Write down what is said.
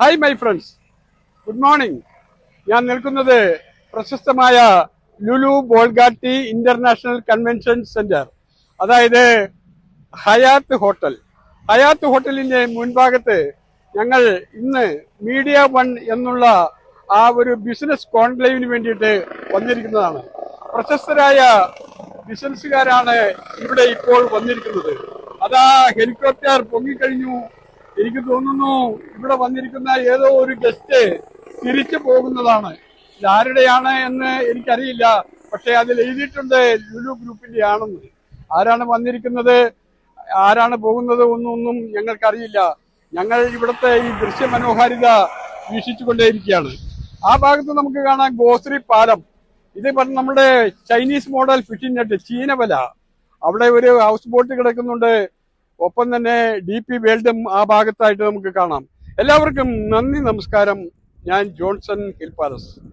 Hi my friends, good morning. ഞാൻ നിൽക്കുന്നത് പ്രശസ്തമായ Lulu Bolgatty international convention centre, അതായത് ഹയാത്ത് ഹോട്ടൽ. ഹയാത്ത് ഹോട്ടലിന്റെ മുൻഭാഗത്ത് ഞങ്ങൾ ഇന്ന് മീഡിയ വൺ എന്നുള്ള ആ ഒരു ബിസിനസ് കോൺക്ലേവിന് വേണ്ടിയിട്ട് വന്നിരിക്കുന്നതാണ്. പ്രശസ്തരായ ബിസിനസ്സുകാരാണ് ഇവിടെ ഇപ്പോൾ വന്നിരിക്കുന്നത്. അതാ ഹെലികോപ്റ്റർ പൊങ്ങിക്കഴിഞ്ഞു. എനിക്ക് തോന്നുന്നു ഇവിടെ വന്നിരിക്കുന്ന ഏതോ ഒരു ഗസ്റ്റ് തിരിച്ചു പോകുന്നതാണ്. ഇതാരുടെയാണ് എന്ന് എനിക്കറിയില്ല, പക്ഷെ അതിൽ എഴുതിയിട്ടുണ്ട് ലുലു ഗ്രൂപ്പിന്റെ ആണെന്ന്. ആരാണ് വന്നിരിക്കുന്നത്, ആരാണ് പോകുന്നത് ഒന്നും ഞങ്ങൾക്കറിയില്ല. ഞങ്ങൾ ഇവിടുത്തെ ഈ ദൃശ്യമനോഹാരിത വീക്ഷിച്ചുകൊണ്ടേയിരിക്കുകയാണ്. ആ ഭാഗത്ത് നമുക്ക് കാണാം ഗോശ്രീ പാലം. ഇത് നമ്മുടെ ചൈനീസ് മോഡൽ ഫിഷിംഗ് നെറ്റ്, ചീനവല. അവിടെ ഒരു ഹൗസ് ബോട്ട് കിടക്കുന്നുണ്ട്. ഒപ്പം തന്നെ DP വേൾഡും ആ ഭാഗത്തായിട്ട് നമുക്ക് കാണാം. എല്ലാവർക്കും നന്ദി, നമസ്കാരം. ഞാൻ ജോൺസൺ ഹിൽ പാലസ്.